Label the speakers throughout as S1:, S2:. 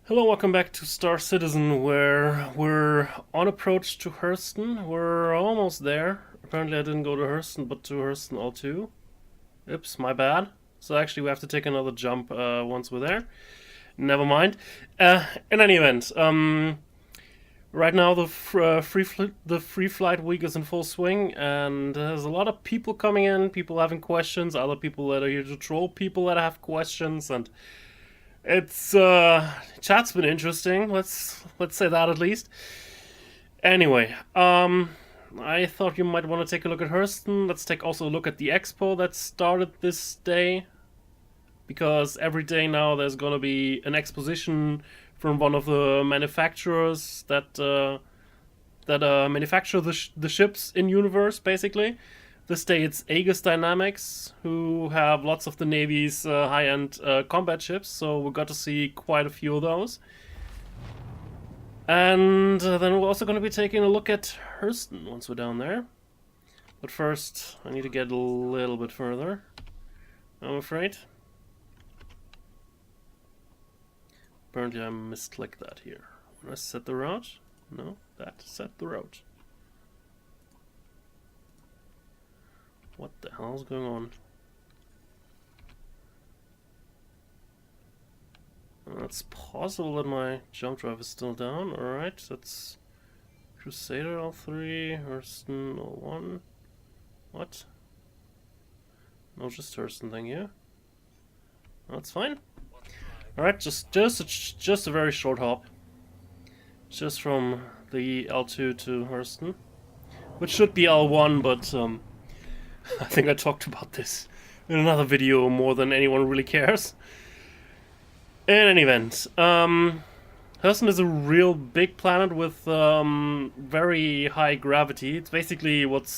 S1: Hello, welcome back to Star Citizen, where we're on approach to Hurston. We're almost there. Apparently I didn't go to Hurston, but to Hurston all too. Oops, my bad. So actually we have to take another jump once we're there. Never mind. In any event, right now the free flight week is in full swing, and there's a lot of people coming in, people having questions, other people that are here to troll people that have questions, and it's chat's been interesting. Let's say that at least. Anyway, I thought you might want to take a look at Hurston. Let's take also a look at the Expo that started this day, because every day now there's gonna be an exposition from one of the manufacturers that manufacture the ships in universe, basically. This day it's Aegis Dynamics, who have lots of the Navy's high-end combat ships, so we got to see quite a few of those. And then we're also going to be taking a look at Hurston once we're down there. But first, I need to get a little bit further, I'm afraid. Apparently I misclicked that here. When I set the route? No, that set the route. What the hell is going on? It's possible that my jump drive is still down. Alright, that's Crusader L3, Hurston L1. What? No, just Hurston thing here. That's fine. Alright, just a very short hop. Just from the L2 to Hurston. Which should be L1, but I think I talked about this in another video more than anyone really cares. In any event, Hurston is a real big planet with very high gravity. It's basically what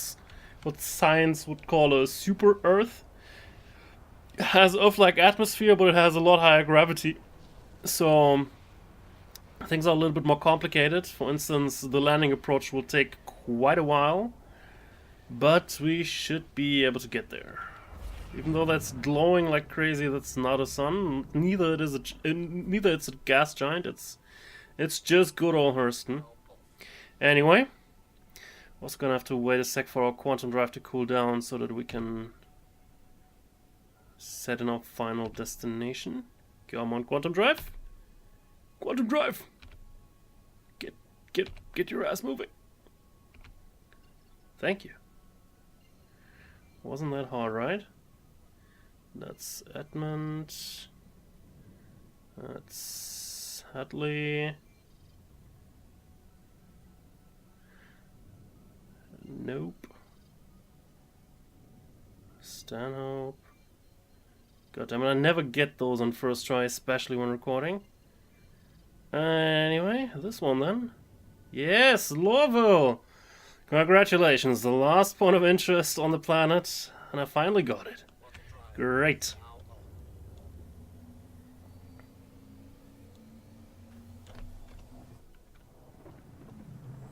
S1: science would call a super Earth. It has Earth-like atmosphere, but it has a lot higher gravity. So things are a little bit more complicated. For instance, the landing approach will take quite a while. But we should be able to get there. Even though that's glowing like crazy, that's not a sun. Neither it's a gas giant. It's just good old Hurston. Anyway, also gonna have to wait a sec for our quantum drive to cool down so that we can set in our final destination. Come on, quantum drive. Quantum drive. Get your ass moving. Thank you. Wasn't that hard, right? That's Edmund. That's Hadley. Nope. Stanhope. God damn it, I never get those on first try, especially when recording. Anyway, this one then. Yes, Lorville! Congratulations, the last point of interest on the planet, and I finally got it. Great.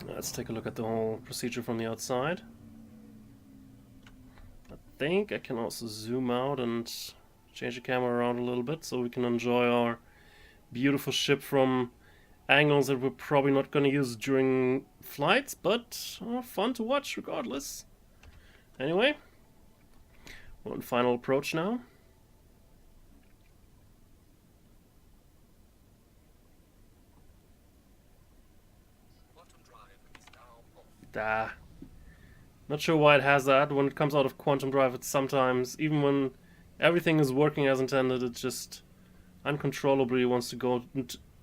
S1: Let's take a look at the whole procedure from the outside. I think I can also zoom out and change the camera around a little bit so we can enjoy our beautiful ship from angles that we're probably not going to use during flights, but fun to watch regardless. Anyway, one final approach now. Not sure why it has that. When it comes out of quantum drive, it's sometimes, even when everything is working as intended, it just uncontrollably wants to go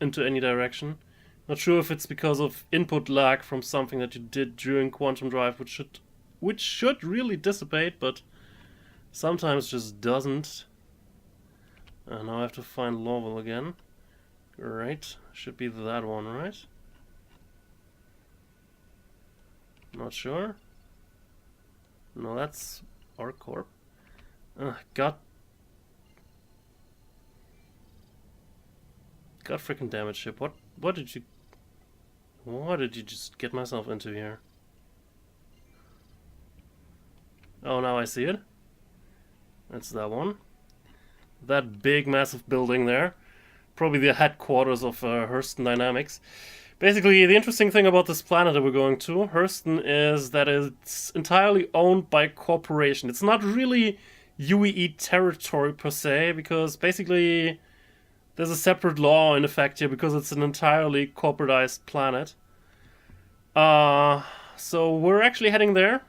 S1: into any direction. Not sure if it's because of input lag from something that you did during quantum drive, which should really dissipate, but sometimes just doesn't. And now I have to find Lorville again. Great, should be that one, right? Not sure. No, that's ArcCorp. God freaking damn it, ship. What did you just get myself into here? Oh, now I see it. That's that one. That big massive building there. probably the headquarters of Hurston Dynamics. Basically, the interesting thing about this planet that we're going to, Hurston, is that it's entirely owned by a corporation. It's not really UEE territory per se, because basically there's a separate law in effect here because it's an entirely corporatized planet. So we're actually heading there.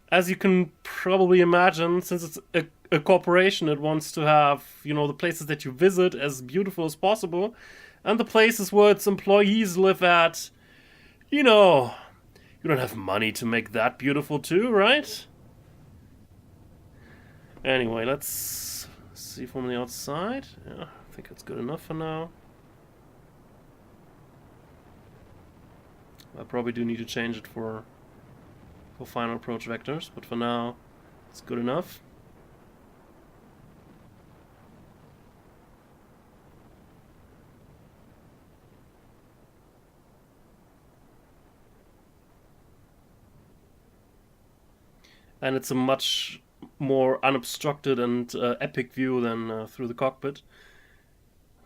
S1: As you can probably imagine, since it's a corporation, it wants to have, you know, the places that you visit as beautiful as possible, and the places where its employees live at, you know, you don't have money to make that beautiful too, right? Anyway, let's see from the outside. Yeah, I think it's good enough for now. I probably do need to change it for final approach vectors, but for now it's good enough. And it's a much more unobstructed and epic view than through the cockpit.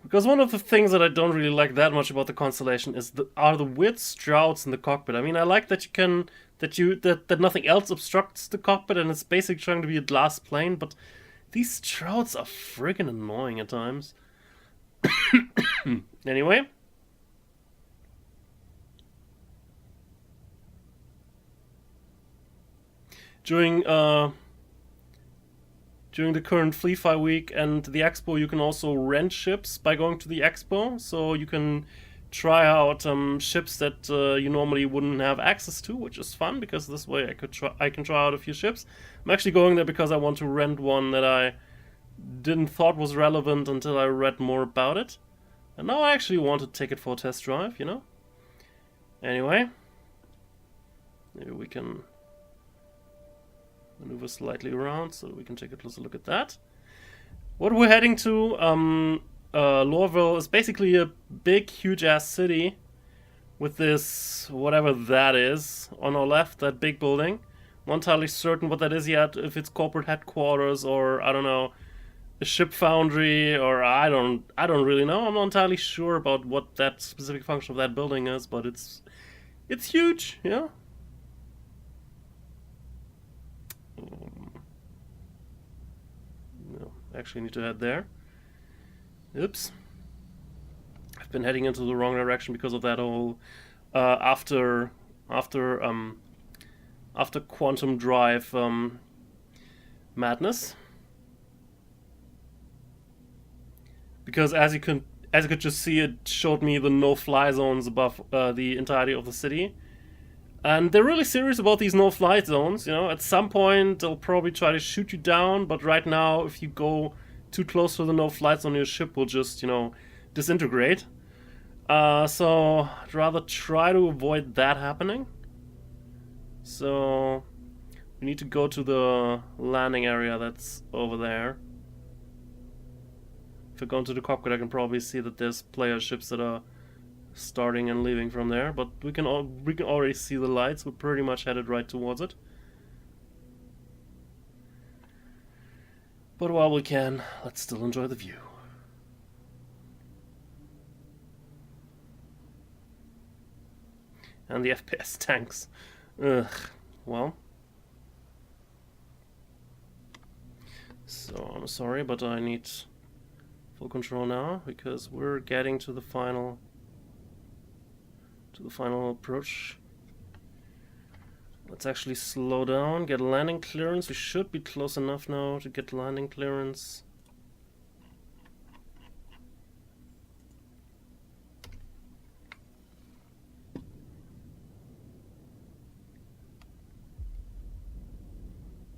S1: Because one of the things that I don't really like that much about the Constellation is are the weird strouds in the cockpit. I mean, I like that you can that nothing else obstructs the cockpit and it's basically trying to be a glass plane, but these strouds are friggin' annoying at times. Anyway. During the current Fly week and the Expo, you can also rent ships by going to the Expo, so you can try out ships that you normally wouldn't have access to, which is fun because this way I can try out a few ships. I'm actually going there because I want to rent one that I didn't thought was relevant until I read more about it, and now I actually want to take it for a test drive, you know. Anyway, maybe we can maneuver slightly around so we can take a closer look at that. What we're heading to, Lorville, is basically a big, huge-ass city with this, whatever that is, on our left, that big building. Not entirely certain what that is yet, if it's corporate headquarters or, I don't know, a ship foundry, or I don't really know. I'm not entirely sure about what that specific function of that building is, but it's huge, yeah. No, actually need to head there. Oops. I've been heading into the wrong direction because of that whole after quantum drive madness. Because as you could just see, it showed me the no-fly zones above the entirety of the city. And they're really serious about these no-fly zones, you know. At some point, they'll probably try to shoot you down, but right now, if you go too close to the no-fly zone, your ship will just, you know, disintegrate. So, I'd rather try to avoid that happening. So, we need to go to the landing area that's over there. If I go into the cockpit, I can probably see that there's player ships that are starting and leaving from there, but we can already see the lights. We're pretty much headed right towards it. But while we can, let's still enjoy the view. And the FPS tanks. Ugh. Well. So, I'm sorry, but I need full control now, because we're getting to the final approach. Let's actually slow down, get landing clearance. We should be close enough now to get landing clearance.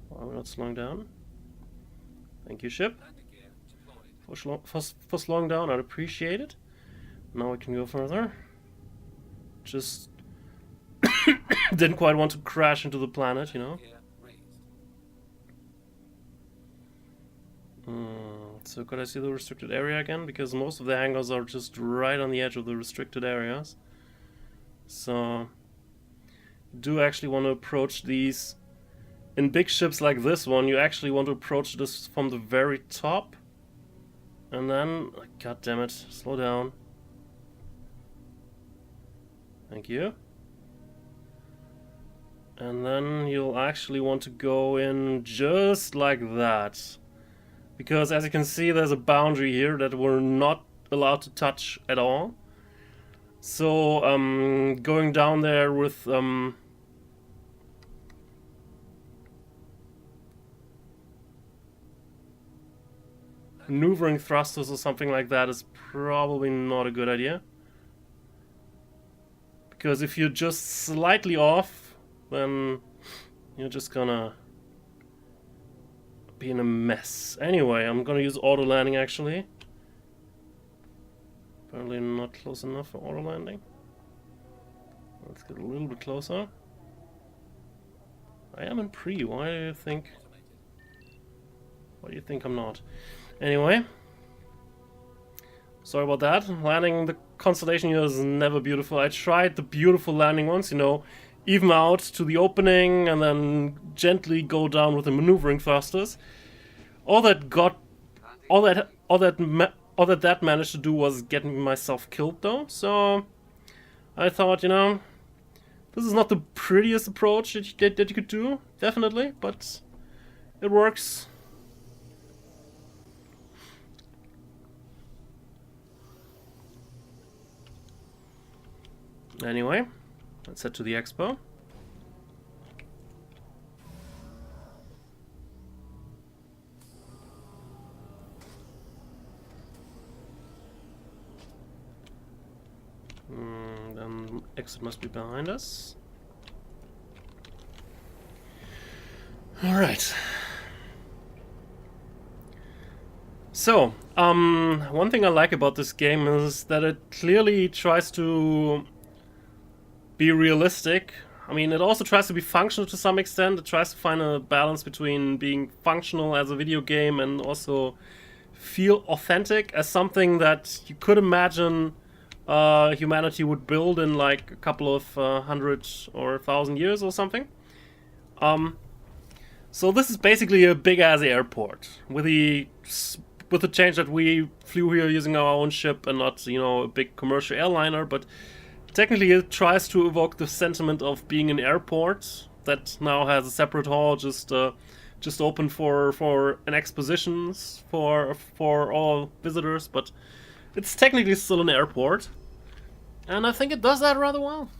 S1: Why are we not slowing down? Thank you, ship. For slowing down, I'd appreciate it. Now we can go further. Just didn't quite want to crash into the planet, you know. So could I see the restricted area again? Because most of the hangars are just right on the edge of the restricted areas. So do actually want to approach these. In big ships like this one, you actually want to approach this from the very top. And then, god damn it, slow down. Thank you. And then you'll actually want to go in just like that. Because as you can see, there's a boundary here that we're not allowed to touch at all. So, going down there with, maneuvering thrusters or something like that is probably not a good idea. Because if you're just slightly off, then you're just gonna be in a mess. Anyway, I'm gonna use auto landing actually. Apparently not close enough for auto landing. Let's get a little bit closer. I am in pre. Why do you think I'm not? Anyway, sorry about that. Landing the constellation here is never beautiful. I tried the beautiful landing once, you know, even out to the opening and then gently go down with the maneuvering thrusters. All that managed to do was get myself killed though. So I thought, you know, this is not the prettiest approach that you could do, definitely, but it works. Anyway, let's head to the Expo. Then exit must be behind us. Alright. So, one thing I like about this game is that it clearly tries to be realistic. I mean, it also tries to be functional to some extent. It tries to find a balance between being functional as a video game and also feel authentic as something that you could imagine humanity would build in like a couple of 100 or 1,000 years or something. So this is basically a big-ass airport with the change that we flew here using our own ship and not, you know, a big commercial airliner, but technically it tries to evoke the sentiment of being an airport that now has a separate hall just open for an expositions for all visitors, but it's technically still an airport, and I think it does that rather well.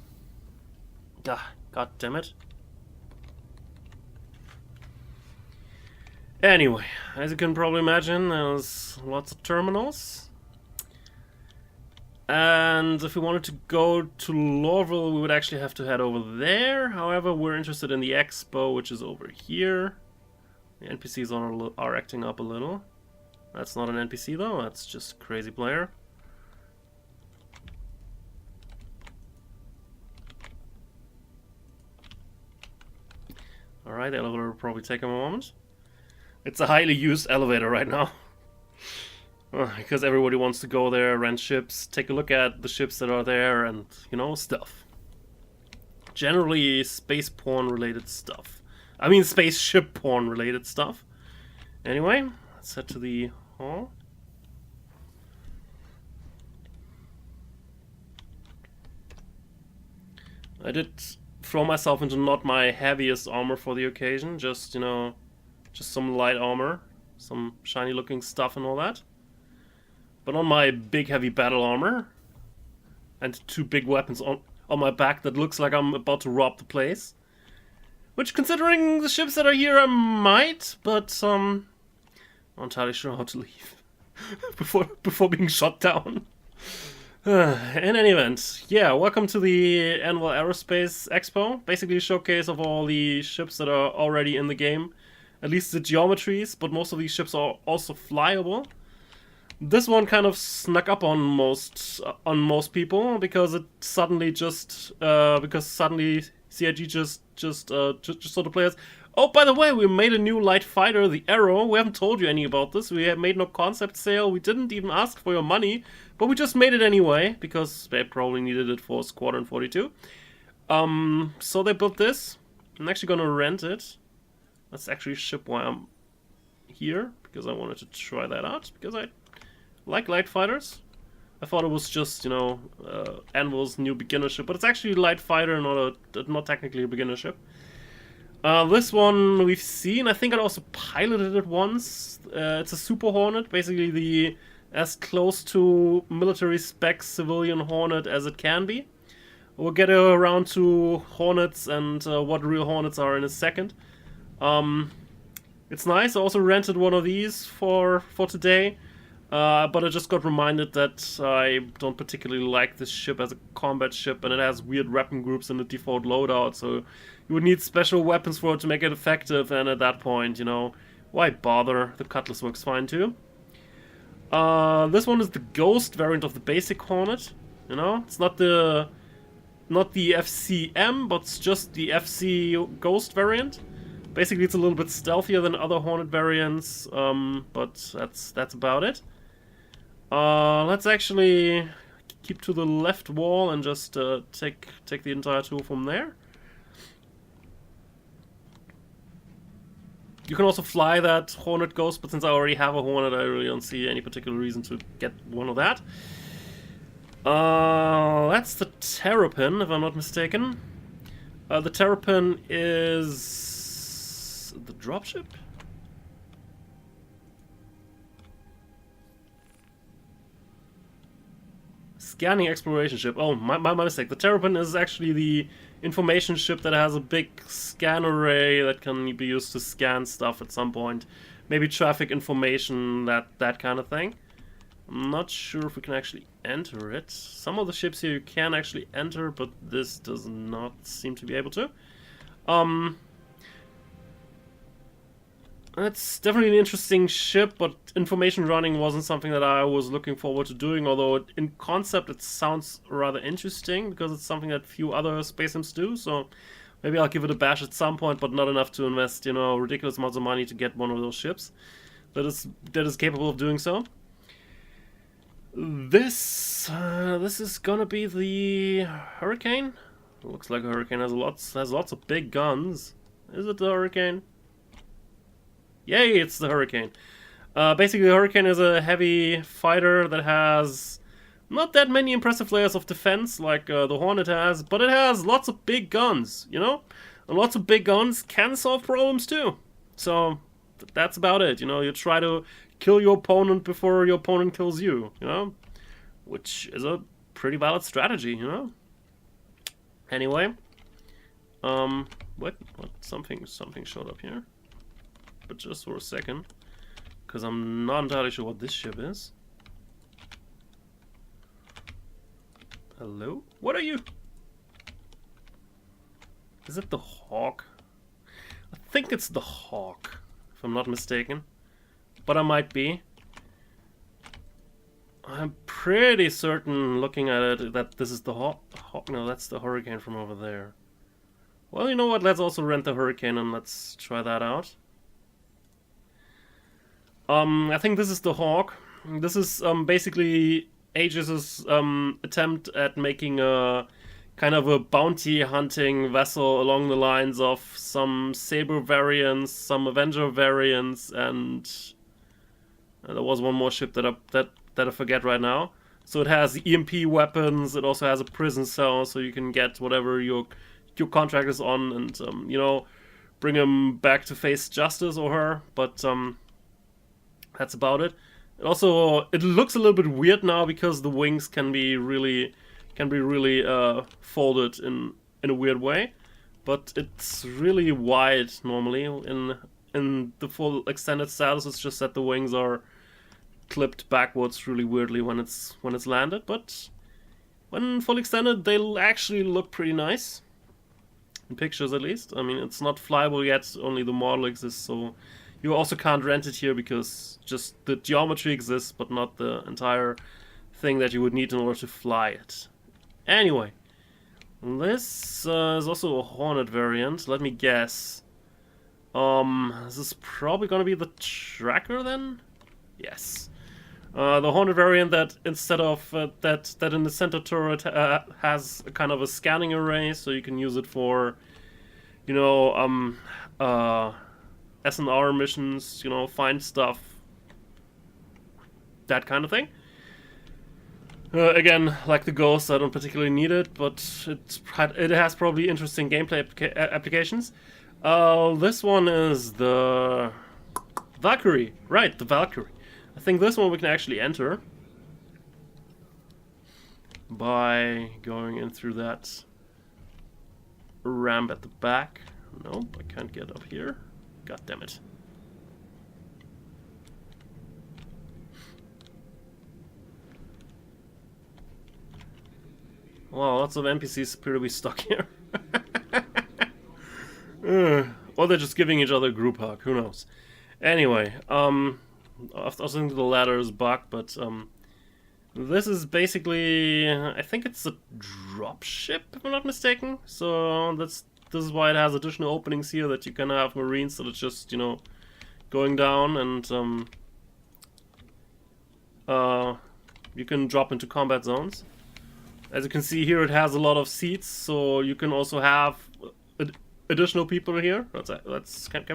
S1: God damn it. Anyway, as you can probably imagine, there's lots of terminals. And if we wanted to go to Lorville, we would actually have to head over there. However, we're interested in the Expo, which is over here. The NPCs are acting up a little. That's not an NPC though, that's just a crazy player. Alright, the elevator will probably take a moment. It's a highly used elevator right now. Because everybody wants to go there, rent ships, take a look at the ships that are there, and, you know, stuff. Generally, space porn related stuff. I mean, spaceship porn related stuff. Anyway, let's head to the hall. I did throw myself into not my heaviest armor for the occasion, just, you know, just some light armor, some shiny looking stuff and all that. But on my big heavy battle armor and two big weapons on my back that looks like I'm about to rob the place. Which, considering the ships that are here, I might, but I'm not entirely sure how to leave before being shot down. In any event, yeah, welcome to the Anvil Aerospace Expo. Basically a showcase of all the ships that are already in the game. At least the geometries, but most of these ships are also flyable. This one kind of snuck up on most people because it suddenly suddenly CIG just told the players, oh, by the way, we made a new light fighter, the Arrow. We haven't told you any about this. We have made no concept sale. We didn't even ask for your money, but we just made it anyway because they probably needed it for Squadron 42. So they built this. I'm actually gonna rent it. Let's actually ship while I'm here because I wanted to try that out because I like light fighters. I thought it was just, you know, Anvil's new beginner ship, but it's actually a light fighter, not technically a beginner ship. This one we've seen. I think I also piloted it once. It's a Super Hornet, basically as close to military spec civilian Hornet as it can be. We'll get around to Hornets and what real Hornets are in a second. It's nice. I also rented one of these for today, but I just got reminded that I don't particularly like this ship as a combat ship, and it has weird weapon groups in the default loadout, so you would need special weapons for it to make it effective, and at that point, you know, why bother? The Cutlass works fine too. This one is the Ghost variant of the basic Hornet. You know, it's not the FCM, but it's just the FC Ghost variant. Basically, it's a little bit stealthier than other Hornet variants, but that's about it. Let's actually keep to the left wall and just take the entire tour from there. You can also fly that Hornet Ghost, but since I already have a Hornet, I really don't see any particular reason to get one of that. That's the Terrapin, if I'm not mistaken. The Terrapin is the dropship? Scanning exploration ship. Oh, my mistake. The Terrapin is actually the information ship that has a big scan array that can be used to scan stuff at some point. Maybe traffic information, that kind of thing. I'm not sure if we can actually enter it. Some of the ships here you can actually enter, but this does not seem to be able to. It's definitely an interesting ship, but information running wasn't something that I was looking forward to doing, although in concept it sounds rather interesting, because it's something that few other space sims do, so maybe I'll give it a bash at some point, but not enough to invest, you know, ridiculous amounts of money to get one of those ships that is capable of doing so. This is gonna be the Hurricane. It looks like a Hurricane has lots of big guns. Is it the Hurricane? Yay, it's the Hurricane. Basically, the Hurricane is a heavy fighter that has not that many impressive layers of defense like the Hornet has, but it has lots of big guns, you know? And lots of big guns can solve problems too. So that's about it, you know? You try to kill your opponent before your opponent kills you, you know? Which is a pretty valid strategy, you know? Anyway. What? Something showed up here. But just for a second. Because I'm not entirely sure what this ship is. Hello? What are you? Is it the Hawk? I think it's the Hawk, if I'm not mistaken. But I might be. I'm pretty certain, looking at it, that this is the Hawk. No, that's the Hurricane from over there. Well, you know what? Let's also rent the Hurricane and let's try that out. I think this is the Hawk. This is basically Aegis' attempt at making a kind of a bounty hunting vessel along the lines of some Saber variants, some Avenger variants, and there was one more ship that I forget right now. So it has EMP weapons. It also has a prison cell, so you can get whatever your contract is on, and you know, bring him back to face justice or her. But that's about it. It looks a little bit weird now because the wings can be really folded in a weird way, but it's really wide normally. In the full extended status, it's just that the wings are clipped backwards really weirdly when it's landed, but when full extended, they'll actually look pretty nice. In pictures, at least. I mean, it's not flyable yet, only the model exists, so you also can't rent it here because just the geometry exists, but not the entire thing that you would need in order to fly it. Anyway, this is also a Hornet variant. Let me guess. This is probably gonna be the Tracker then? Yes. The Hornet variant that instead of that in the center turret has a kind of a scanning array, so you can use it for, you know, SNR missions, you know, find stuff, that kind of thing. Again, like the Ghost, I don't particularly need it, but it has probably interesting gameplay applications. This one is the Valkyrie. Right, the Valkyrie. I think this one we can actually enter by going in through that ramp at the back. Nope, I can't get up here. God damn it. Wow, lots of NPCs appear to be stuck here. Or they're just giving each other a group hug, who knows. Anyway, I think the ladder is bugged, but this is basically, I think it's a dropship, if I'm not mistaken. So this is why it has additional openings here, that you can have marines that are just, you know, going down, and you can drop into combat zones. As you can see here, it has a lot of seats, so you can also have additional can we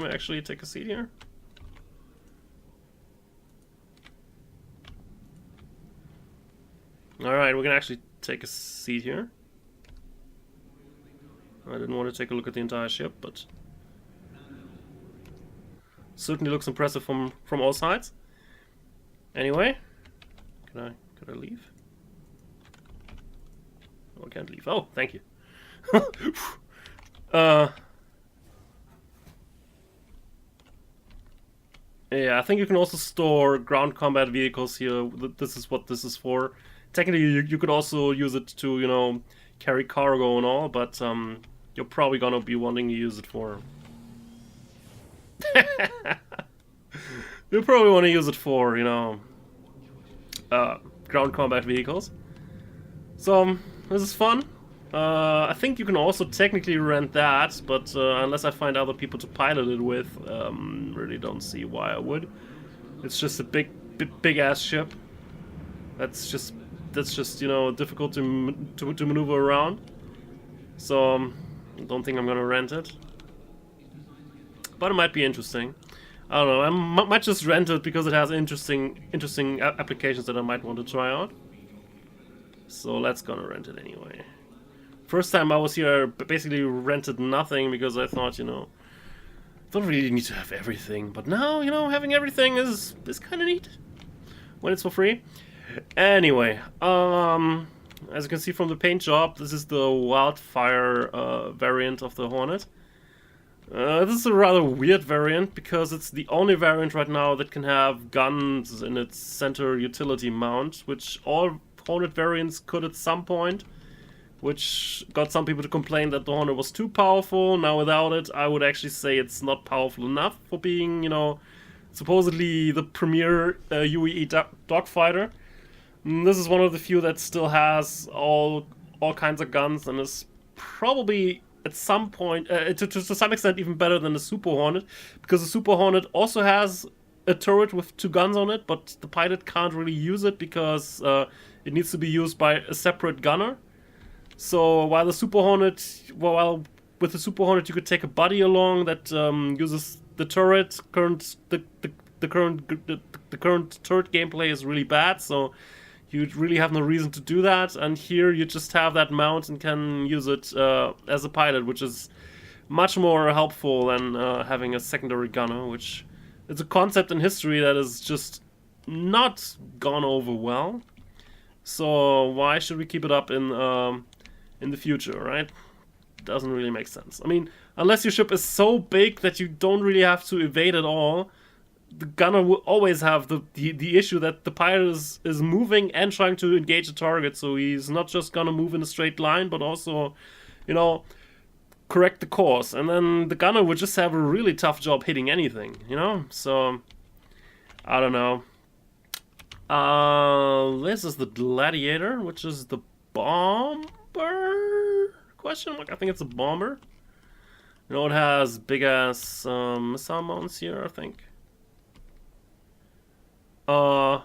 S1: actually take a seat here? Alright, we can actually take a seat here. I didn't want to take a look at the entire ship, but certainly looks impressive from all sides. Anyway, could I leave? Oh, I can't leave. Oh, thank you. Yeah, I think you can also store ground combat vehicles here. This is what this is for. Technically, you could also use it to, you know, carry cargo and all, but you're probably gonna be wanting to use it for... You'll probably want to use it for, you know, ground combat vehicles. So, this is fun. I think you can also technically rent that, but unless I find other people to pilot it with, really don't see why I would. It's just a big ass ship. That's just you know, difficult to maneuver around. So I don't think I'm gonna rent it, but it might be interesting. I don't know. I might just rent it because it has interesting applications that I might want to try out. So let's gonna rent it anyway. First time I was here, I basically rented nothing because I thought, you know, don't really need to have everything. But now, you know, having everything is kind of neat when it's for free. Anyway, as you can see from the paint job, this is the Wildfire variant of the Hornet. This is a rather weird variant because it's the only variant right now that can have guns in its center utility mount, which all Hornet variants could at some point, which got some people to complain that the Hornet was too powerful. Now without it, I would actually say it's not powerful enough for being, you know, supposedly the premier UEE dogfighter. This is one of the few that still has all kinds of guns and is probably at some point, to some extent, even better than the Super Hornet, because the Super Hornet also has a turret with 2 guns on it, but the pilot can't really use it because it needs to be used by a separate gunner. So while with the Super Hornet you could take a buddy along that uses the turret. The current turret gameplay is really bad, so you really have no reason to do that. And here you just have that mount and can use it as a pilot, which is much more helpful than having a secondary gunner, which is a concept in history that is just not gone over well. So why should we keep it up in the future, right? Doesn't really make sense. I mean, unless your ship is so big that you don't really have to evade at all, the gunner will always have the issue that the pilot is moving and trying to engage a target, so he's not just gonna move in a straight line, but also, you know, correct the course. And then the gunner would just have a really tough job hitting anything, you know? So, I don't know. This is the Gladiator, which is the bomber? Question mark? I think it's a bomber. You know, it has big ass missile mounts here, I think. Well,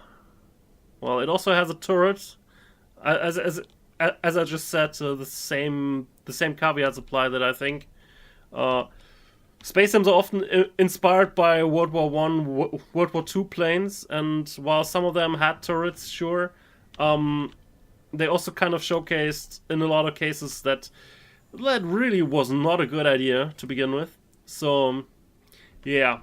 S1: it also has a turret. As I just said, the same caveats apply that I think. Space sims are often inspired by World War I, World War II planes, and while some of them had turrets, sure, they also kind of showcased in a lot of cases that that really was not a good idea to begin with. So, yeah.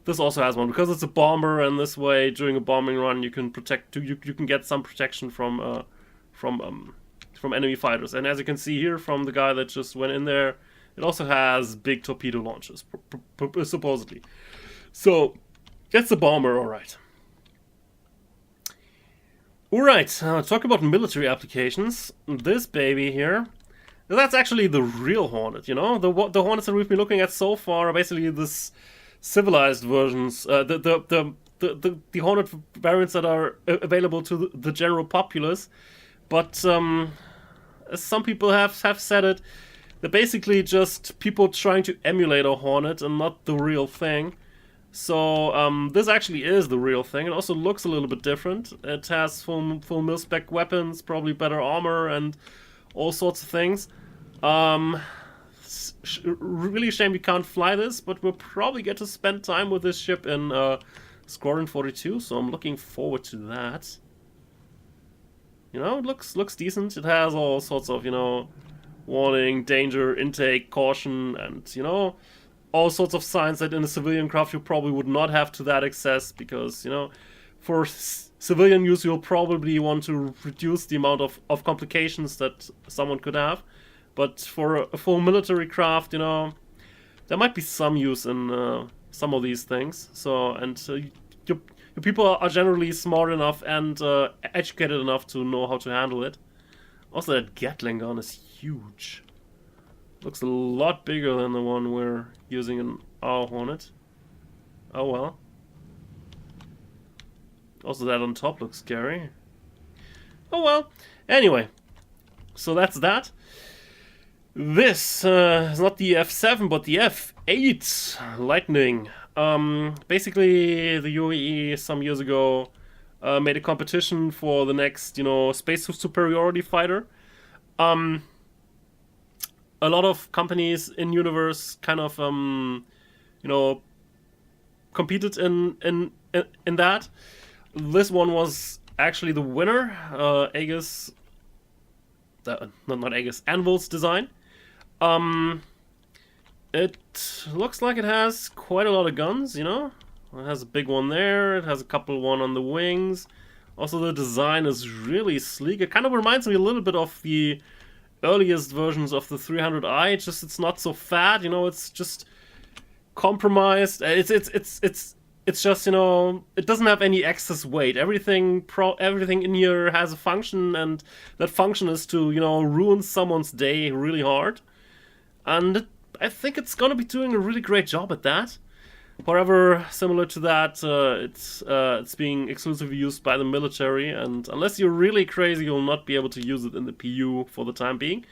S1: This also has one, because it's a bomber, and this way, during a bombing run, you can protect. You can get some protection from enemy fighters. And as you can see here from the guy that just went in there, it also has big torpedo launchers, supposedly. So that's a bomber, all right. All right. Talk about military applications. This baby here. That's actually the real Hornet. You know, the Hornets that we've been looking at so far are basically this civilized versions, the Hornet variants that are available to the general populace. But as some people have said it, they're basically just people trying to emulate a Hornet and not the real thing. So this actually is the real thing. It also looks a little bit different. It has full mil-spec weapons, probably better armor, and all sorts of things. Really shame we can't fly this, but we'll probably get to spend time with this ship in Squadron 42, so I'm looking forward to that. You know, it looks decent. It has all sorts of, you know, warning, danger, intake, caution, and, you know, all sorts of signs that in a civilian craft you probably would not have to that excess, because, you know, for civilian use you'll probably want to reduce the amount of complications that someone could have. But for a full military craft, you know, there might be some use in some of these things. So, and your people are generally smart enough and educated enough to know how to handle it. Also, that Gatling gun is huge. Looks a lot bigger than the one we're using in our Hornet. Oh well. Also, that on top looks scary. Oh well. Anyway, so that's that. This is not the F7, but the F8 Lightning. Basically, the UAE some years ago made a competition for the next, you know, space superiority fighter. A lot of companies in universe kind of, you know, competed in that. This one was actually the winner. Aegis, not Aegis, Anvil's design. It looks like it has quite a lot of guns, you know? It has a big one there, it has a couple one on the wings. Also, the design is really sleek. It kind of reminds me a little bit of the earliest versions of the 300i, just it's not so fat, you know, it's just compromised. It's just, you know, it doesn't have any excess weight. Everything in here has a function, and that function is to, you know, ruin someone's day really hard. And I think it's gonna be doing a really great job at that. However, similar to that, it's being exclusively used by the military, and unless you're really crazy, you'll not be able to use it in the PU for the time being.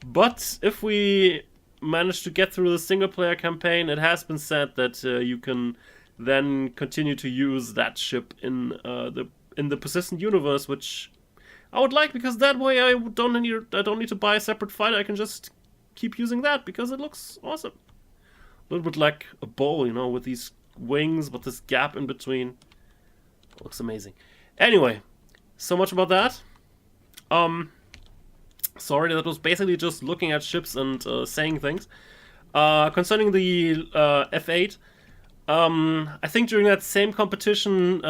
S1: But if we manage to get through the single-player campaign, it has been said that you can then continue to use that ship in the persistent universe, which I would like, because that way I don't need to buy a separate fighter. I can just keep using that because it looks awesome. A little bit like a bowl, you know, with these wings, but this gap in between. It looks amazing. Anyway, so much about that. Sorry, that was basically just looking at ships and saying things. Concerning the F8, I think during that same competition,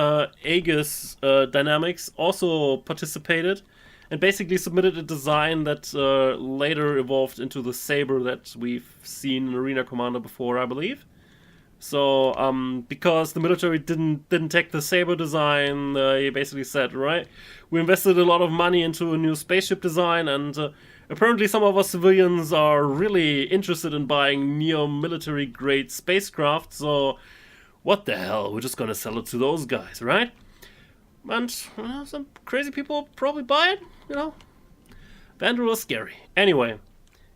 S1: Aegis Dynamics also participated and basically submitted a design that later evolved into the Saber that we've seen in Arena Commander before, I believe. So, because the military didn't take the Saber design, they basically said, right, we invested a lot of money into a new spaceship design, and apparently some of us civilians are really interested in buying neo-military grade spacecraft, so what the hell, we're just gonna sell it to those guys, right? And some crazy people probably buy it, you know. Vandal was scary. Anyway,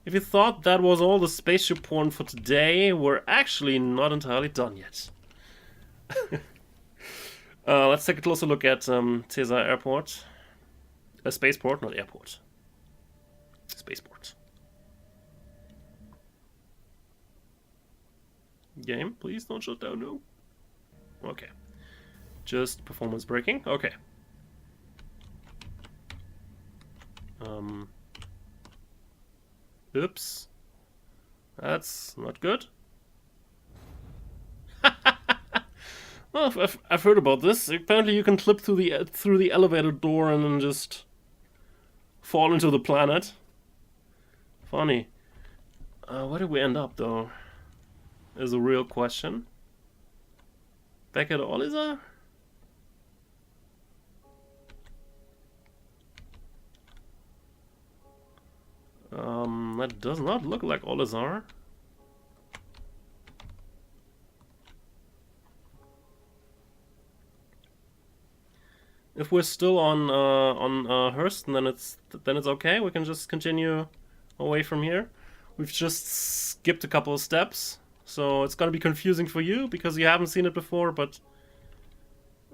S1: if you thought that was all the spaceship porn for today, we're actually not entirely done yet. Let's take a closer look at Tesa Airport. Spaceport, not airport. Spaceport. Game, please don't shut down, no. Okay. Just performance breaking, okay. Oops. That's not good. Well, I've heard about this. Apparently you can slip through the elevator door and then just fall into the planet. Funny. Where did we end up, though? Is a real question. Back at Olizar? That does not look like Olizar. If we're still on Hurston, then it's okay. We can just continue away from here. We've just skipped a couple of steps, so it's gonna be confusing for you because you haven't seen it before. But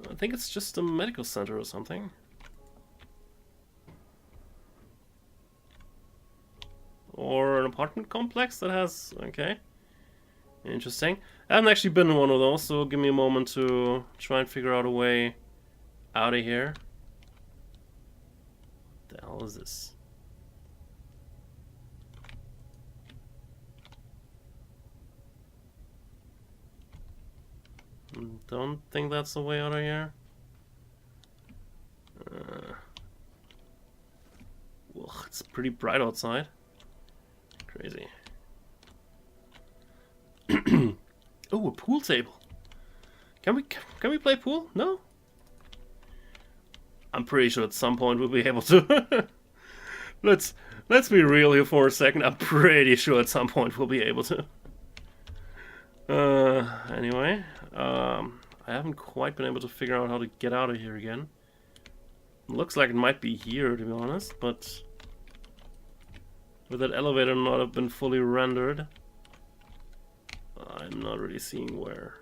S1: I think it's just a medical center or something. Or an apartment complex that has... okay. Interesting. I haven't actually been in one of those, so give me a moment to try and figure out a way out of here. What the hell is this? Don't think that's the way out of here. Well, it's pretty bright outside. Crazy. Oh, a pool table. Can we play pool? No? I'm pretty sure at some point we'll be able to. Let's be real here for a second. I'm pretty sure at some point we'll be able to. Anyway, I haven't quite been able to figure out how to get out of here again. Looks like it might be here, to be honest, but with that elevator not have been fully rendered, I'm not really seeing where.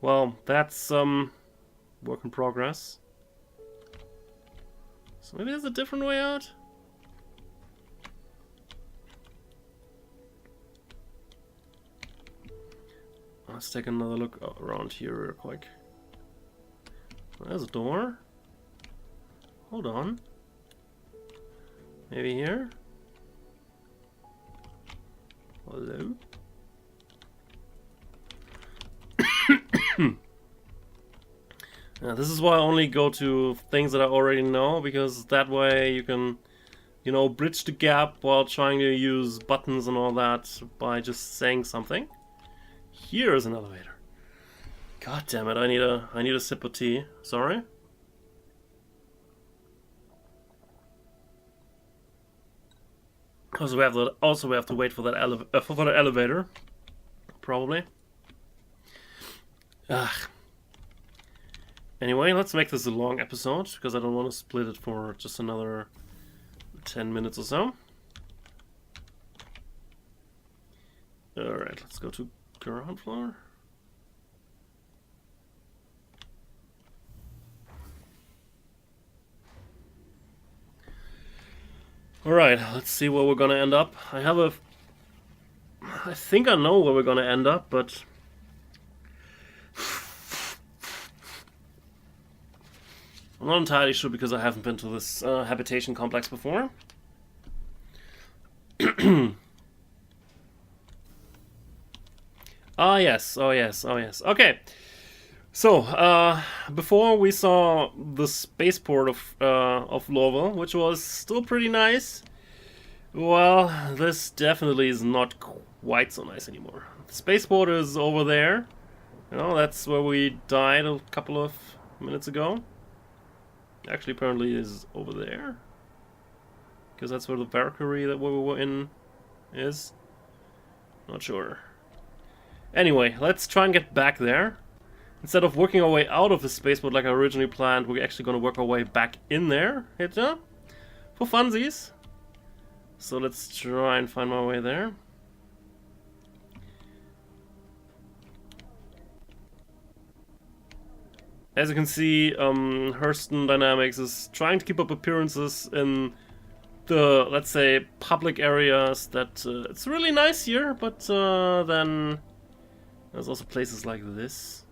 S1: Well, that's work in progress. So maybe there's a different way out? Let's take another look around here real quick. There's a door. Hold on. Maybe here? Hello? This is why I only go to things that I already know, because that way you can, you know, bridge the gap while trying to use buttons and all that by just saying something. Here's an elevator. God damn it, I need a sip of tea. Sorry. Also, we have to wait for that elevator, probably. Ugh. Anyway, let's make this a long episode because I don't want to split it for just another 10 minutes or so. All right, let's go to ground floor. Alright, let's see where we're gonna end up. I think I know where we're gonna end up, but I'm not entirely sure because I haven't been to this habitation complex before. Ah, yes, oh yes, oh yes. Okay, so before we saw the spaceport of Lorville, which was still pretty nice. Well, this definitely is not quite so nice anymore. The spaceport is over there. You know, that's where we died a couple of minutes ago. Actually, apparently is over there. Because that's where the Valkyrie that we were in is. Not sure. Anyway, let's try and get back there. Instead of working our way out of the spaceport like I originally planned, we're actually going to work our way back in there. For funsies. So let's try and find my way there. As you can see, Hurston Dynamics is trying to keep up appearances in the, let's say, public areas that it's really nice here, but then there's also places like this.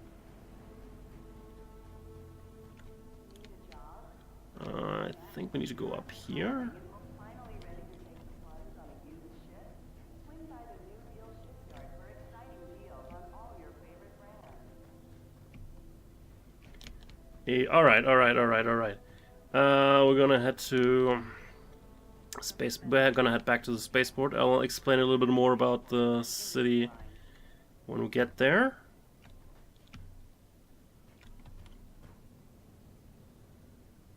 S1: think we need to go up here. Alright. We're gonna head to space. We're gonna head back to the spaceport. I'll explain a little bit more about the city when we get there.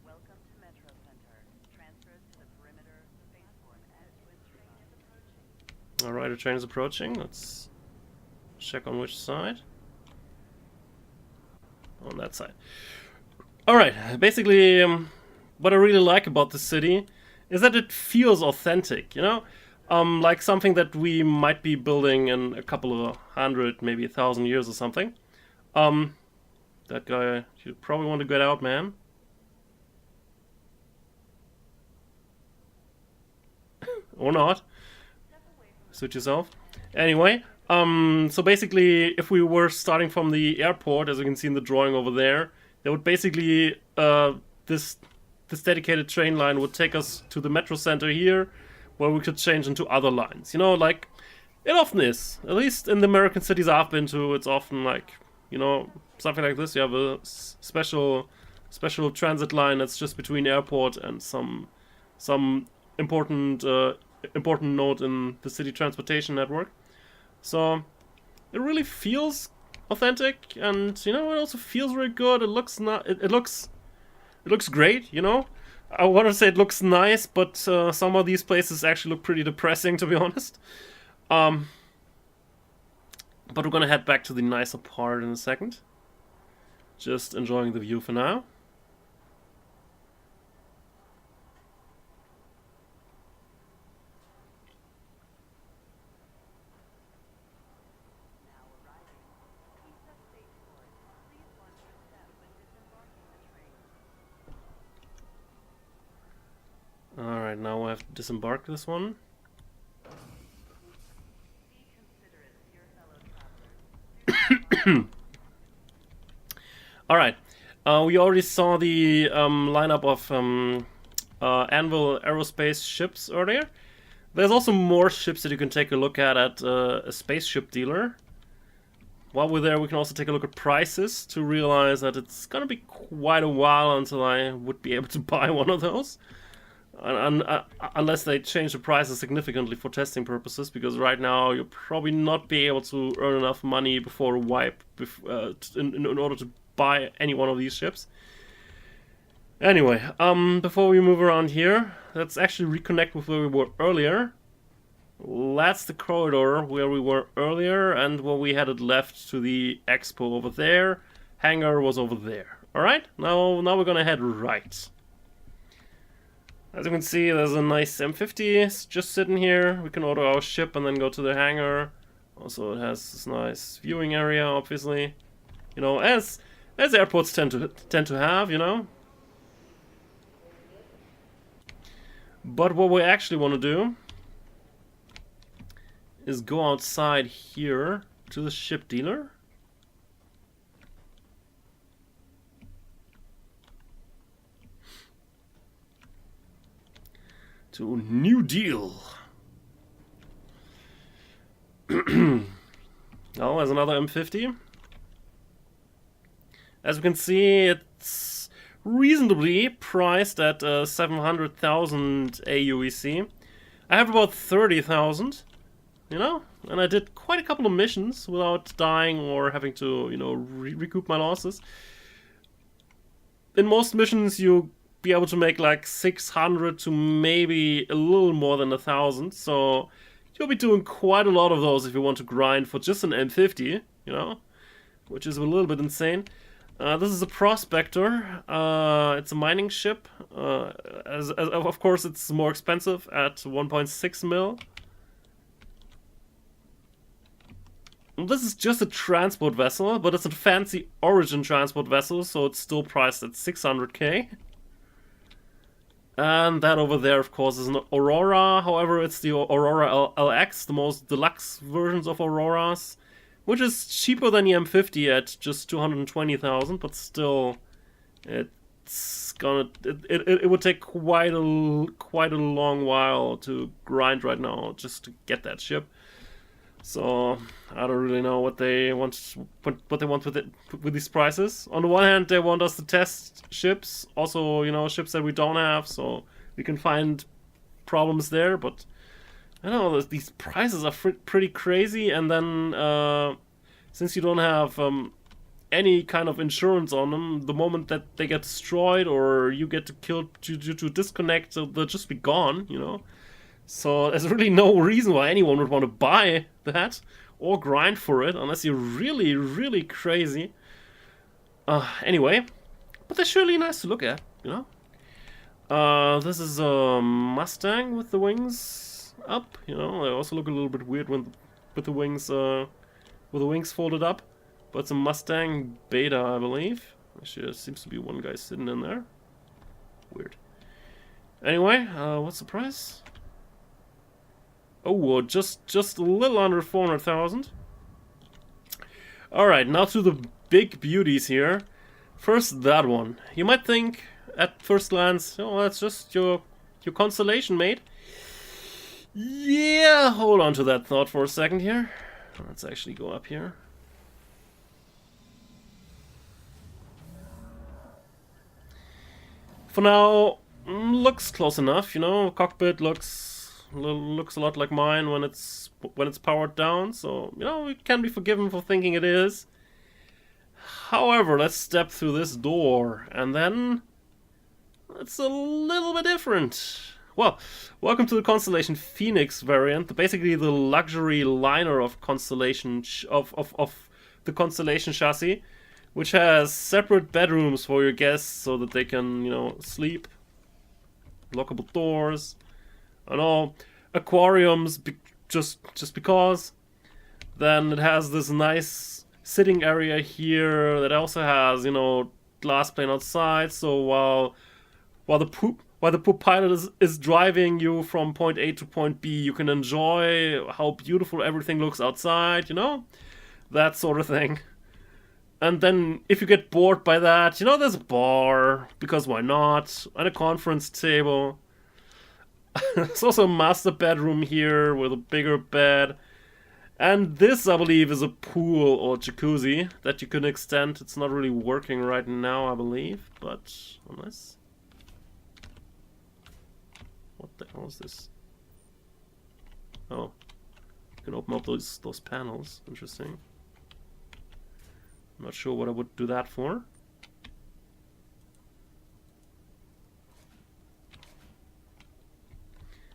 S2: Welcome to Metro Center. Transfers to the perimeter of the spaceport as the train is approaching.
S1: Alright, the train is approaching. Let's check on which side. On that side. Alright, basically, what I really like about the city is that it feels authentic, you know? Like something that we might be building in a couple of hundred, maybe 1,000 years or something. That guy, you probably want to get out, man. Or not. Suit yourself. Anyway, so basically, if we were starting from the airport, as you can see in the drawing over there, there would basically, this dedicated train line would take us to the metro center here, where we could change into other lines. You know, like, it often is. At least in the American cities I've been to, it's often like, you know, something like this. You have a special transit line that's just between airport and some important node in the city transportation network. So it really feels authentic, and you know, it also feels really good. It looks it looks great, you know. I want to say it looks nice, but some of these places actually look pretty depressing, to be honest. But we're gonna head back to the nicer part in a second. Just enjoying the view for now. Alright, now we have to disembark this one. Alright, we already saw the lineup of Anvil Aerospace ships earlier. There's also more ships that you can take a look at a spaceship dealer. While we're there, we can also take a look at prices to realize that it's gonna be quite a while until I would be able to buy one of those. Unless they change the prices significantly for testing purposes, because right now you'll probably not be able to earn enough money before a wipe in order to buy any one of these ships. Anyway, before we move around here, let's actually reconnect with where we were earlier. That's the corridor where we were earlier, and where we headed left to the Expo over there. Hangar was over there. Alright, now we're gonna head right. As you can see, there's a nice M50 just sitting here. We can order our ship and then go to the hangar. Also, it has this nice viewing area, obviously. You know, as airports tend to have, you know. But what we actually want to do is go outside here to the ship dealer. To New Deal. Oh, there's another M50. As we can see, it's reasonably priced at 700,000 AUEC. I have about 30,000, you know, and I did quite a couple of missions without dying or having to, you know, recoup my losses. In most missions, you be able to make like 600 to maybe a little more than 1,000, so you'll be doing quite a lot of those if you want to grind for just an M50, you know, which is a little bit insane. This is a prospector. It's a mining ship. Of course, it's more expensive at 1.6 mil. This is just a transport vessel, but it's a fancy Origin transport vessel, so it's still priced at 600k. And that over there, of course, is an Aurora. However, it's the Aurora LX, the most deluxe versions of Auroras, which is cheaper than the M50 at just 220,000, but still, it it's gonna it would take quite a long while to grind right now just to get that ship. So I don't really know what they want with it, with these prices. On the one hand, they want us to test ships, also, you know, ships that we don't have, so we can find problems there. But I don't know, these prices are pretty crazy. And then since you don't have any kind of insurance on them, the moment that they get destroyed or you get killed due to disconnect, so they'll just be gone, you know. So there's really no reason why anyone would want to buy that or grind for it unless you're really, really crazy. Anyway, but they're surely nice to look at, you know. This is a Mustang with the wings up, you know. They also look a little bit weird with the wings folded up. But it's a Mustang Beta, I believe. Actually, there seems to be one guy sitting in there. Weird. Anyway, what's the price? Oh, just a little under 400,000. Alright, now to the big beauties here. First, that one. You might think, at first glance, oh, that's just your Constellation, mate. Yeah, hold on to that thought for a second here. Let's actually go up here. For now, looks close enough, you know. Cockpit looks a lot like mine when it's powered down, so you know, it can be forgiven for thinking it is. However, let's step through this door, and then it's a little bit different. Well, welcome to the Constellation Phoenix variant, basically the luxury liner of Constellation of the Constellation chassis, which has separate bedrooms for your guests so that they can, you know, sleep. Lockable doors, and all. Aquariums, just because. Then it has this nice sitting area here that also has, you know, glass plane outside. So while the poop pilot is driving you from point A to point B, you can enjoy how beautiful everything looks outside. You know, that sort of thing. And then, if you get bored by that, you know, there's a bar, because why not, and a conference table. There's also a master bedroom here with a bigger bed. And this, I believe, is a pool or jacuzzi that you can extend. It's not really working right now, I believe, but unless... What the hell is this? Oh, you can open up those panels. Interesting. I'm not sure what I would do that for.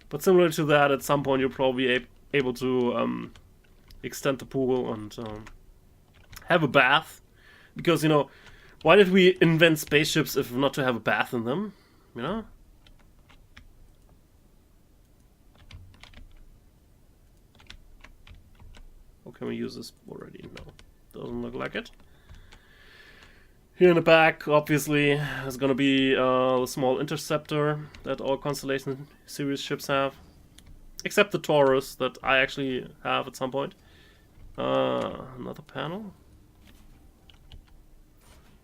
S1: But similar to that, at some point you'll probably be able to extend the pool and have a bath. Because, you know, why did we invent spaceships if not to have a bath in them? You know? Or can we use this already? No, doesn't look like it. Here in the back, obviously, is going to be the small interceptor that all Constellation series ships have. Except the Taurus that I actually have at some point. Another panel?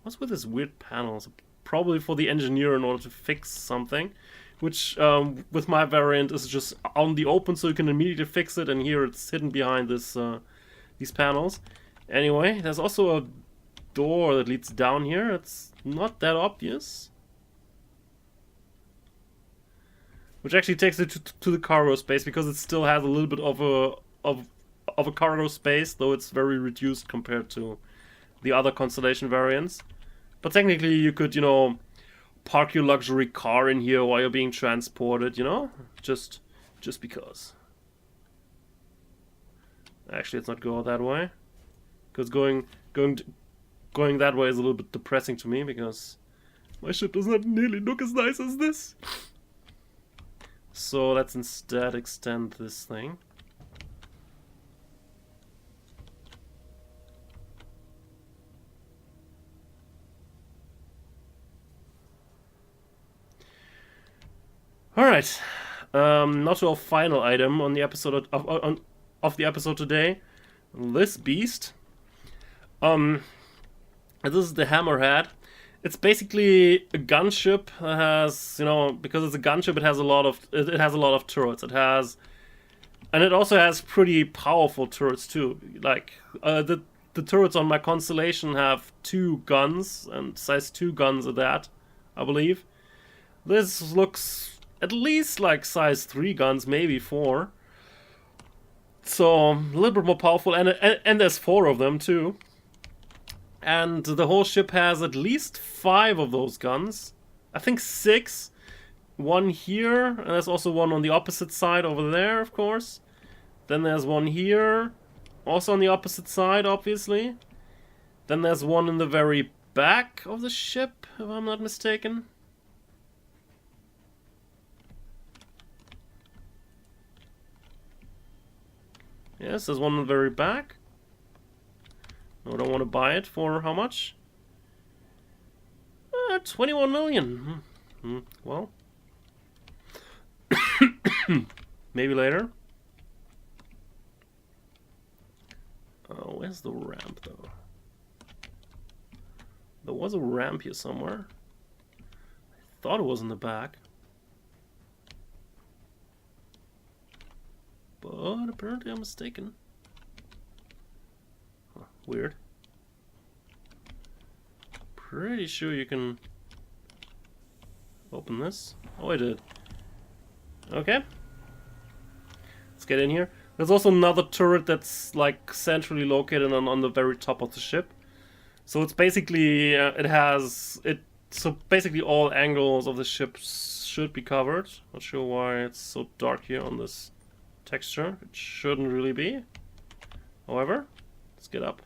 S1: What's with this weird panels? Probably for the engineer in order to fix something. Which, with my variant, is just on the open so you can immediately fix it. And here it's hidden behind this these panels. Anyway, there's also a door that leads down here. It's not that obvious, which actually takes it to the cargo space, because it still has a little bit of a cargo space, though it's very reduced compared to the other Constellation variants. But technically you could, you know, park your luxury car in here while you're being transported, you know, just because. Actually, let's not go that way, because going that way is a little bit depressing to me, because my ship does not nearly look as nice as this. So let's instead extend this thing. Alright, now to our final item on the episode of the episode today. This beast. This is the Hammerhead. It's basically a gunship that has, you know, because it's a gunship, it has a lot of turrets. And it also has pretty powerful turrets too. Like the turrets on my constellation have 2 guns, and size 2 guns at that, I believe. This looks at least like size 3 guns, maybe 4. So a little bit more powerful, and there's 4 of them too. And the whole ship has at least 5 of those guns. I think 6. 1 here, and there's also one on the opposite side over there, of course. Then there's one here, also on the opposite side, obviously. Then there's one in the very back of the ship, if I'm not mistaken. Yes, there's one in the very back. No, I don't want to buy it for how much? 21 million. Well, maybe later. Where's the ramp, though? There was a ramp here somewhere. I thought it was in the back. But apparently I'm mistaken. Huh, weird. Pretty sure you can open this. Oh, I did. Okay. Let's get in here. There's also another turret that's like centrally located on the very top of the ship. So it's basically so basically all angles of the ship should be covered. Not sure why it's so dark here on this texture. It shouldn't really be. However, let's get up.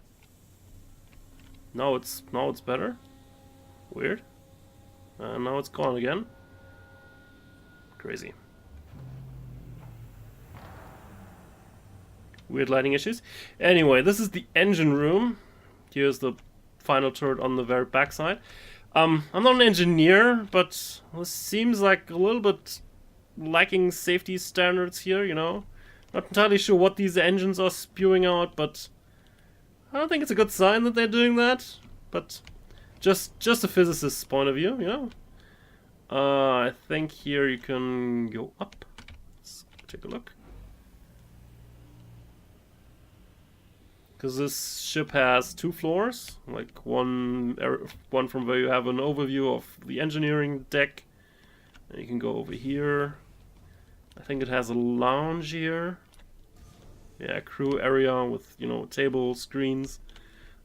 S1: Now it's better. Weird. And now it's gone again. Crazy. Weird lighting issues. Anyway, this is the engine room. Here's the final turret on the very back side. I'm not an engineer, but this seems like a little bit lacking safety standards here, you know. Not entirely sure what these engines are spewing out, but I don't think it's a good sign that they're doing that. But just a physicist's point of view, you know. I think here you can go up. Let's take a look. Because this ship has 2 floors, like one from where you have an overview of the engineering deck. And you can go over here. I think it has a lounge here. Yeah, crew area with, you know, tables, screens,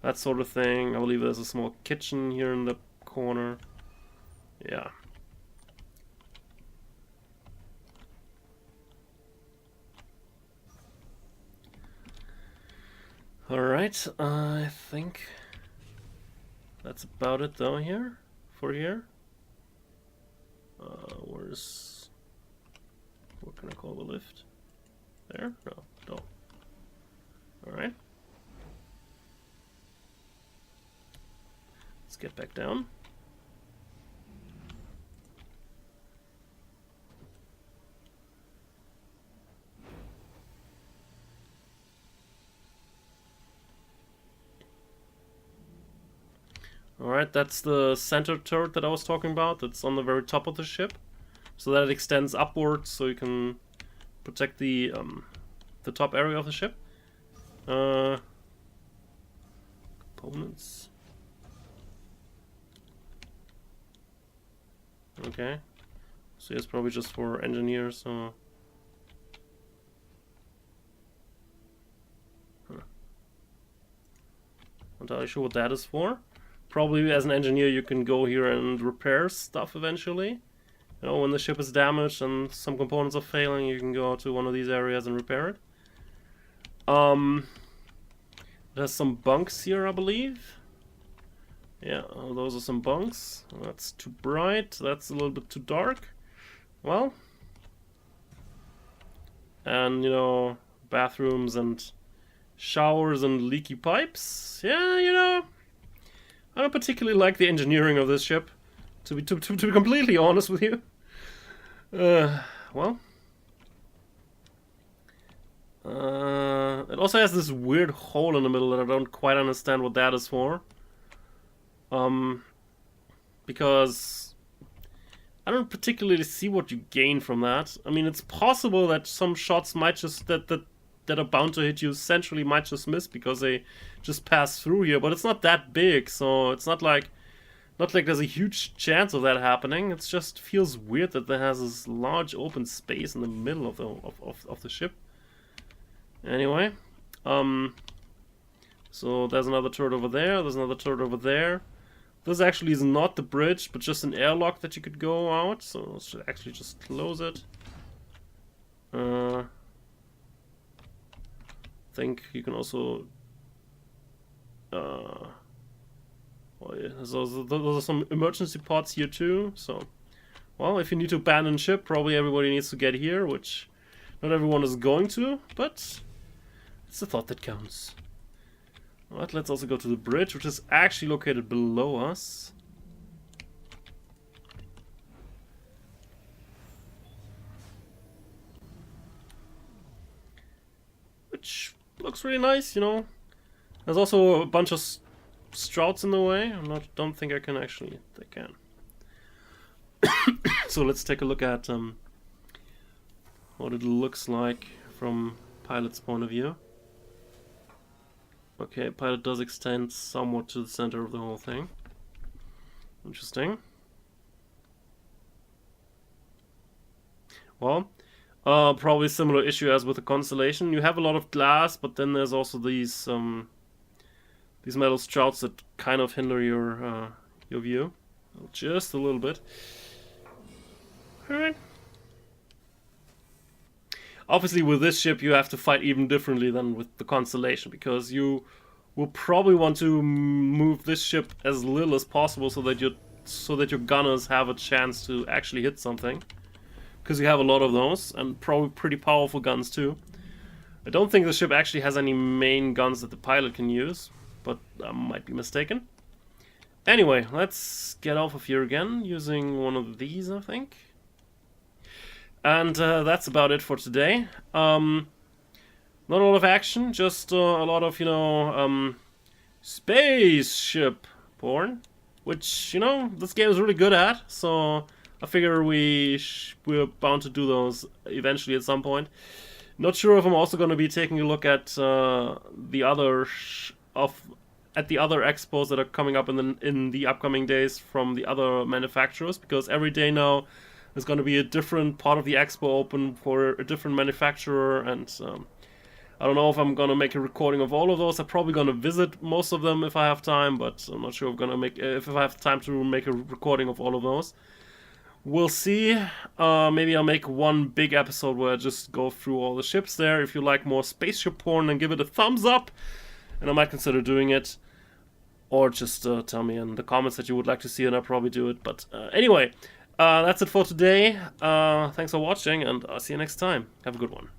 S1: that sort of thing. I believe there's a small kitchen here in the corner. Yeah. Alright, I think that's about it though here, for here. What can I call the lift? There? No. Alright. Let's get back down. Alright, that's the center turret that I was talking about. That's on the very top of the ship. So that it extends upwards so you can protect the top area of the ship. Components. Okay. So it's probably just for engineers, so... Not entirely sure what that is for. Probably as an engineer you can go here and repair stuff eventually. You know, when the ship is damaged and some components are failing, you can go to one of these areas and repair it. There's some bunks here, I believe. Yeah, those are some bunks. That's too bright, that's a little bit too dark. Well. And, you know, bathrooms and showers and leaky pipes. Yeah, you know, I don't particularly like the engineering of this ship, to be completely honest with you. Well, it also has this weird hole in the middle that I don't quite understand what that is for. because I don't particularly see what you gain from that. I mean, it's possible that some shots might just that are bound to hit you centrally might just miss because they just pass through here, but it's not that big, so it's not like there's a huge chance of that happening. It just feels weird that there has this large open space in the middle of the ship. Anyway, so there's another turret over there. There's another turret over there. This actually is not the bridge, but just an airlock that you could go out. So let's actually just close it. I think you can also. Oh yeah, those are some emergency pods here too. So, well, if you need to abandon ship, probably everybody needs to get here, which not everyone is going to, but it's the thought that counts. Alright, let's also go to the bridge, which is actually located below us. Which looks really nice, you know. There's also a bunch of Strouts in the way. Don't think I can actually. They can. So let's take a look at what it looks like from pilot's point of view. Okay, pilot does extend somewhat to the center of the whole thing. Interesting. Well, probably similar issue as with the Constellation. You have a lot of glass, but then there's also these metal Strouts that kind of hinder your view, just a little bit. All right. Obviously, with this ship, you have to fight even differently than with the Constellation, because you will probably want to move this ship as little as possible so that your gunners have a chance to actually hit something, because you have a lot of those and probably pretty powerful guns too. I don't think the ship actually has any main guns that the pilot can use, but I might be mistaken. Anyway, let's get off of here again using one of these, I think. And that's about it for today. Not a lot of action, just a lot of, you know, spaceship porn, which, you know, this game is really good at, so I figure we're bound to do those eventually at some point. Not sure if I'm also going to be taking a look at the other expos that are coming up in the upcoming days from the other manufacturers, because every day now there's going to be a different part of the expo open for a different manufacturer, and I don't know if I'm going to make a recording of all of those. I'm probably going to visit most of them if I have time, but I'm not sure if I have time to make a recording of all of those. We'll see. Maybe I'll make one big episode where I just go through all the ships there. If you like more spaceship porn, then give it a thumbs up, and I might consider doing it. Or just tell me in the comments that you would like to see, and I'll probably do it. But anyway, that's it for today. Thanks for watching, and I'll see you next time. Have a good one.